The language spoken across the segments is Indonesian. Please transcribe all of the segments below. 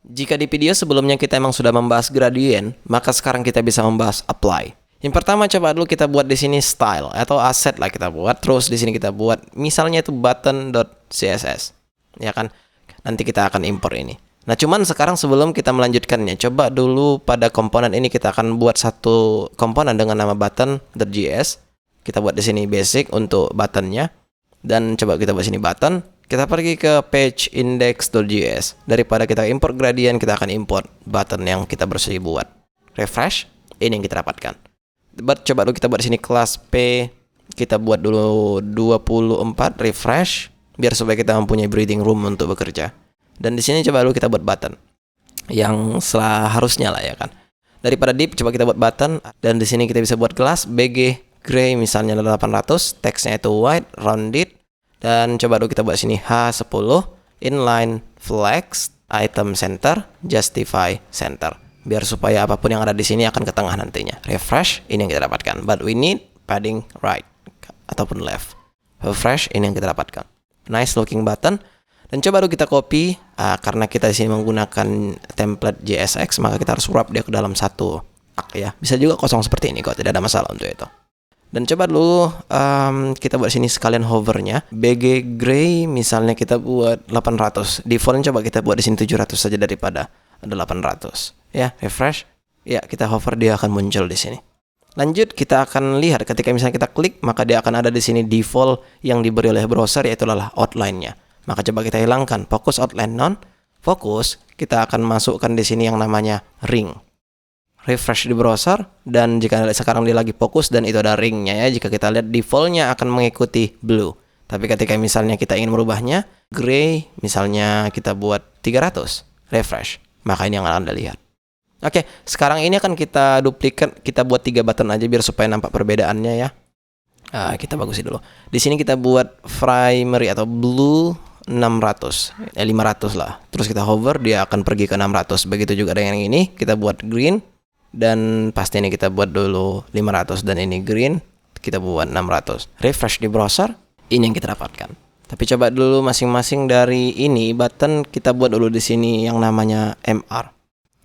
Jika di video sebelumnya kita emang sudah membahas gradient, maka sekarang kita bisa membahas apply. Yang pertama coba dulu kita buat di sini style atau asset lah kita buat. Terus di sini kita buat misalnya itu button.css. Ya kan? Nanti kita akan import ini. Nah, cuman sekarang sebelum kita melanjutkannya, coba dulu pada komponen ini kita akan buat satu komponen dengan nama button.js. Kita buat di sini basic untuk buttonnya. Dan coba kita buat sini button. Kita pergi ke page index.js. Daripada kita import gradient, kita akan import button yang kita bersih buat. Refresh, ini yang kita dapatkan. Coba dulu kita buat di sini kelas P. Kita buat dulu 24 refresh biar supaya kita mempunyai breathing room untuk bekerja. Dan di sini coba dulu kita buat button yang seharusnya lah ya kan. Daripada div coba kita buat button dan di sini kita bisa buat kelas BG gray misalnya 800, teksnya itu white, rounded. Dan coba dulu kita buat sini H10, inline, flex, item center, justify center. Biar supaya apapun yang ada di sini akan ke tengah nantinya. Refresh, ini yang kita dapatkan. But we need padding right ataupun left. Refresh, ini yang kita dapatkan. Nice looking button. Dan coba dulu kita copy, karena kita di sini menggunakan template JSX, maka kita harus wrap dia ke dalam satu tag ya. Bisa juga kosong seperti ini kok, tidak ada masalah untuk itu. Dan coba dulu kita buat sini sekalian hovernya. BG gray misalnya kita buat 800. Defaultnya coba kita buat di sini 700 saja daripada ada 800. Ya, refresh. Ya, kita hover dia akan muncul di sini. Lanjut kita akan lihat ketika misalnya kita klik maka dia akan ada di sini default yang diberi oleh browser yaitu adalah outline-nya. Maka coba kita hilangkan fokus outline non. Fokus kita akan masukkan di sini yang namanya ring. Refresh di browser dan jika sekarang dia lagi fokus dan itu ada ringnya ya, jika kita lihat defaultnya akan mengikuti blue, tapi ketika misalnya kita ingin merubahnya gray misalnya kita buat 300 refresh, maka ini yang akan Anda lihat. Oke, sekarang ini akan kita duplikat, kita buat 3 button aja biar supaya nampak perbedaannya ya. Kita bagusin dulu. Di sini kita buat primary atau blue 600, 500 lah. Terus kita hover dia akan pergi ke 600. Begitu juga dengan yang ini, kita buat green. Dan pasti ini kita buat dulu 500 dan ini green kita buat 600. Refresh di browser, ini yang kita dapatkan. Tapi coba dulu masing-masing dari ini button kita buat dulu di sini yang namanya MR.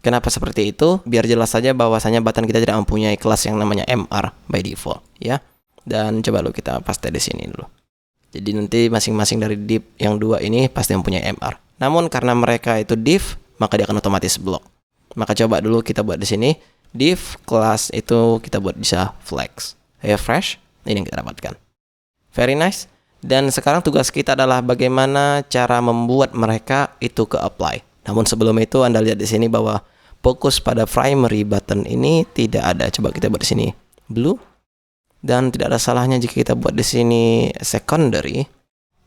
Kenapa seperti itu? Biar jelas saja bahwasanya button kita tidak mempunyai kelas yang namanya MR by default ya. Dan coba dulu kita paste di sini dulu. Jadi nanti masing-masing dari div yang dua ini pasti mempunyai MR. Namun karena mereka itu div, maka dia akan otomatis block. Maka coba dulu kita buat di sini div kelas itu kita buat bisa flex. Refresh, ini yang kita dapatkan. Very nice. Dan sekarang tugas kita adalah bagaimana cara membuat mereka itu ke apply. Namun sebelum itu Anda lihat di sini bahwa fokus pada primary button ini tidak ada. Coba kita buat di sini blue. Dan tidak ada salahnya jika kita buat di sini secondary.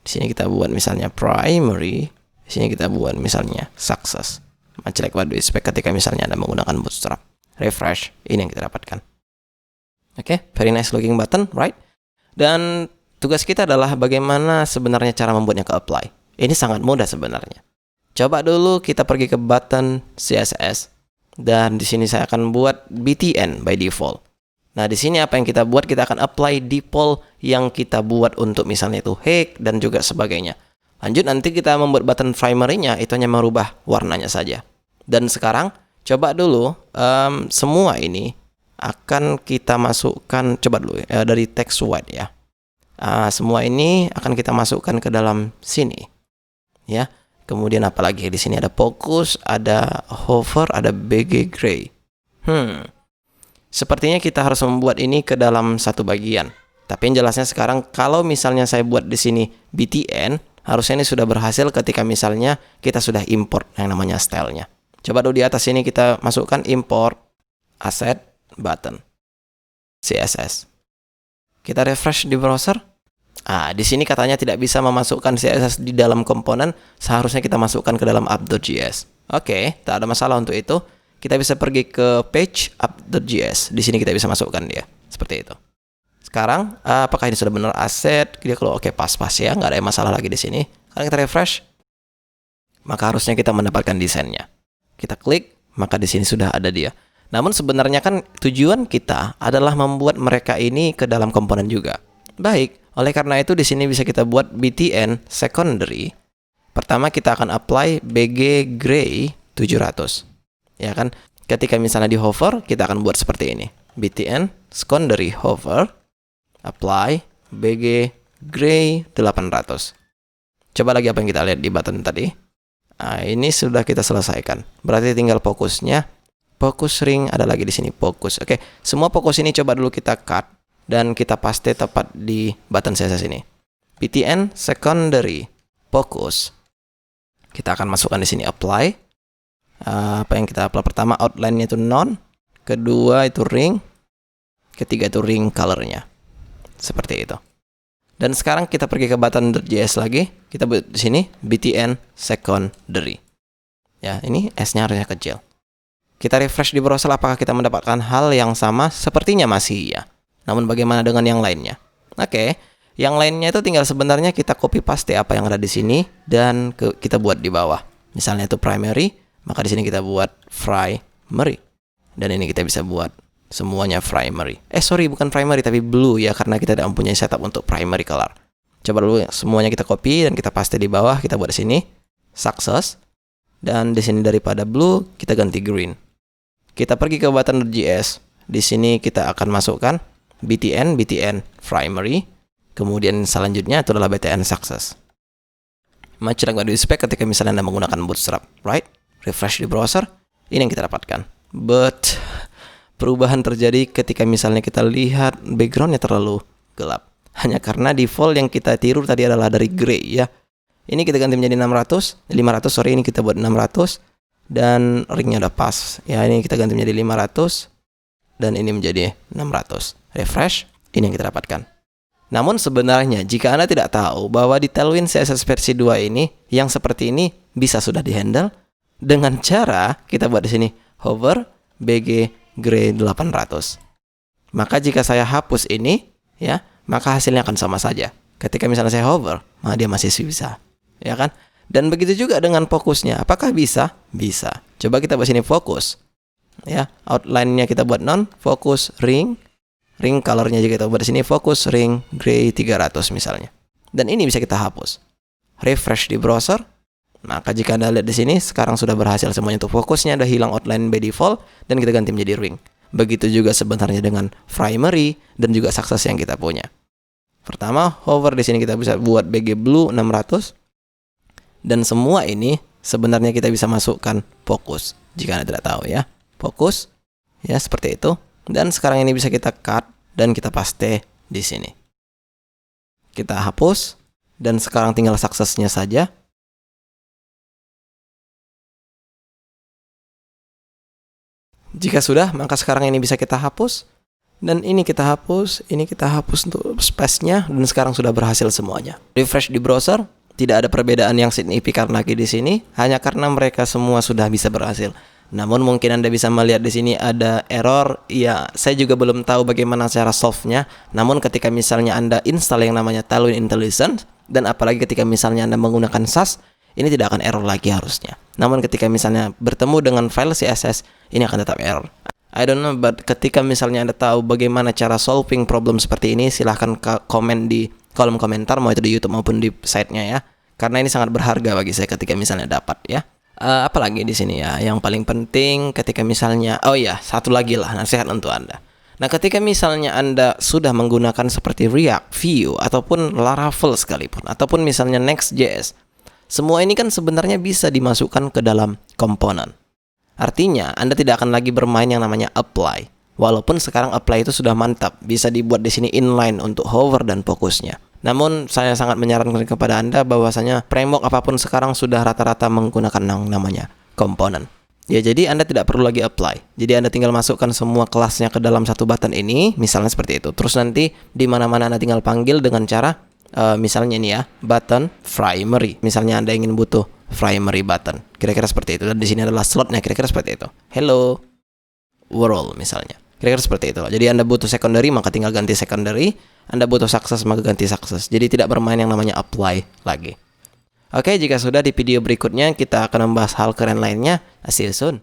Di sini kita buat misalnya primary. Di sini kita buat misalnya success. Much like what we expect ketika misalnya Anda menggunakan Bootstrap. Refresh, ini yang kita dapatkan. Oke, very nice looking button, right? Dan tugas kita adalah bagaimana sebenarnya cara membuatnya ke apply. Ini sangat mudah sebenarnya. Coba dulu kita pergi ke button CSS. Dan di sini saya akan buat btn by default. Nah, di sini apa yang kita buat? Kita akan apply default yang kita buat untuk misalnya itu hex dan juga sebagainya. Lanjut nanti kita membuat button primary-nya itu hanya merubah warnanya saja. Dan sekarang coba dulu semua ini akan kita masukkan, coba dulu dari text white ya. Semua ini akan kita masukkan ke dalam sini. Ya. Kemudian apalagi di sini ada fokus, ada hover, ada BG gray. Sepertinya kita harus membuat ini ke dalam satu bagian. Tapi yang jelasnya sekarang kalau misalnya saya buat di sini btn, harusnya ini sudah berhasil ketika misalnya kita sudah import yang namanya style-nya. Coba dulu di atas sini kita masukkan import asset button CSS. Kita refresh di browser. Di sini katanya tidak bisa memasukkan CSS di dalam komponen, seharusnya kita masukkan ke dalam app.js. Oke, tak ada masalah untuk itu. Kita bisa pergi ke page app.js. Di sini kita bisa masukkan dia. Seperti itu. Sekarang, apakah ini sudah benar asset? Dia kalau oke, pas-pas ya, nggak ada masalah lagi di sini. Kalau kita refresh, maka harusnya kita mendapatkan desainnya. Kita klik, maka di sini sudah ada dia. Namun sebenarnya kan tujuan kita adalah membuat mereka ini ke dalam komponen juga. Baik, oleh karena itu di sini bisa kita buat btn secondary. Pertama kita akan apply BG gray 700. Ya kan? Ketika misalnya di hover, kita akan buat seperti ini. btn secondary hover apply bg gray 800. Coba lagi apa yang kita lihat di button tadi. Nah, ini sudah kita selesaikan. Berarti tinggal fokusnya. Fokus ring ada lagi di sini, fokus. Oke, semua fokus ini coba dulu kita cut dan kita paste tepat di button CSS ini. btn secondary focus. Kita akan masukkan di sini apply. Apa yang kita apply pertama, outline-nya itu none, kedua itu ring, ketiga itu ring color-nya. Seperti itu. Dan sekarang kita pergi ke button.js lagi. Kita buat di sini btn secondary. Ya, ini S-nya harusnya kecil. Kita refresh di browser, apakah kita mendapatkan hal yang sama? Sepertinya masih iya. Namun bagaimana dengan yang lainnya? Oke, yang lainnya itu tinggal sebenarnya kita copy paste apa yang ada di sini dan kita buat di bawah. Misalnya itu primary, maka di sini kita buat primary. Dan ini kita bisa buat semuanya primary. Bukan primary tapi blue ya, karena kita tidak mempunyai setup untuk primary color. Coba dulu semuanya kita copy dan kita paste di bawah. Kita buat di sini success, dan di sini daripada blue kita ganti green. Kita pergi ke button.js. Di sini kita akan masukkan btn primary. Kemudian selanjutnya itu adalah btn success. Much like what we expect ketika misalnya Anda menggunakan Bootstrap, right? Refresh di browser, ini yang kita dapatkan. But perubahan terjadi ketika misalnya kita lihat backgroundnya terlalu gelap. Hanya karena default yang kita tiru tadi adalah dari gray ya. Ini kita ganti menjadi 500, ini kita buat 600. Dan ringnya udah pas. Ya, ini kita ganti menjadi 500. Dan ini menjadi 600. Refresh, ini yang kita dapatkan. Namun sebenarnya jika Anda tidak tahu bahwa di Tailwind CSS versi 2 ini, yang seperti ini bisa sudah dihandle dengan cara kita buat di sini hover bg gray 800. Maka jika saya hapus ini, ya, maka hasilnya akan sama saja. Ketika misalnya saya hover, maka dia masih bisa, ya kan? Dan begitu juga dengan fokusnya. Apakah bisa? Bisa. Coba kita buat sini fokus, ya. Outline-nya kita buat none, fokus ring color-nya juga kita buat di sini fokus ring gray 300 misalnya. Dan ini bisa kita hapus. Refresh di browser. Maka jika Anda lihat di sini, sekarang sudah berhasil semuanya untuk fokusnya, ada hilang outline by default, dan kita ganti menjadi ring. Begitu juga sebenarnya dengan primary dan juga success yang kita punya. Pertama, hover di sini kita bisa buat BG blue 600, dan semua ini sebenarnya kita bisa masukkan fokus. Jika Anda tidak tahu ya, fokus, ya seperti itu. Dan sekarang ini bisa kita cut dan kita paste di sini. Kita hapus, dan sekarang tinggal success-nya saja. Jika sudah, maka sekarang ini bisa kita hapus. Dan ini kita hapus untuk space-nya. Dan sekarang sudah berhasil semuanya. Refresh di browser, tidak ada perbedaan yang signifikan lagi di sini. Hanya karena mereka semua sudah bisa berhasil. Namun mungkin Anda bisa melihat di sini ada error. Ya, saya juga belum tahu bagaimana cara solve-nya. Namun ketika misalnya Anda install yang namanya Tailwind Intelligence, dan apalagi ketika misalnya Anda menggunakan SAS, ini tidak akan error lagi harusnya. Namun ketika misalnya bertemu dengan file CSS, ini akan tetap error. I don't know, but ketika misalnya Anda tahu bagaimana cara solving problem seperti ini, silahkan komen di kolom komentar, mau itu di YouTube maupun di site-nya ya. Karena ini sangat berharga bagi saya ketika misalnya dapat ya. Apalagi di sini ya, yang paling penting ketika misalnya, satu lagi lah nasihat untuk Anda. Nah, ketika misalnya Anda sudah menggunakan seperti React, Vue, ataupun Laravel sekalipun, ataupun misalnya Next.js, semua ini kan sebenarnya bisa dimasukkan ke dalam komponen. Artinya, Anda tidak akan lagi bermain yang namanya apply. Walaupun sekarang apply itu sudah mantap, bisa dibuat di sini inline untuk hover dan fokusnya. Namun, saya sangat menyarankan kepada Anda bahwasanya framework apapun sekarang sudah rata-rata menggunakan yang namanya komponen. Ya, jadi Anda tidak perlu lagi apply. Jadi Anda tinggal masukkan semua kelasnya ke dalam satu button ini, misalnya seperti itu. Terus nanti di mana-mana Anda tinggal panggil dengan cara misalnya ini ya, button primary. Misalnya Anda ingin butuh primary button, kira-kira seperti itu. Dan di sini adalah slotnya, kira-kira seperti itu. Hello world misalnya, kira-kira seperti itu. Jadi Anda butuh secondary, maka tinggal ganti secondary. Anda butuh success, maka ganti success. Jadi tidak bermain yang namanya apply lagi. Oke, jika sudah, di video berikutnya kita akan membahas hal keren lainnya. See you soon.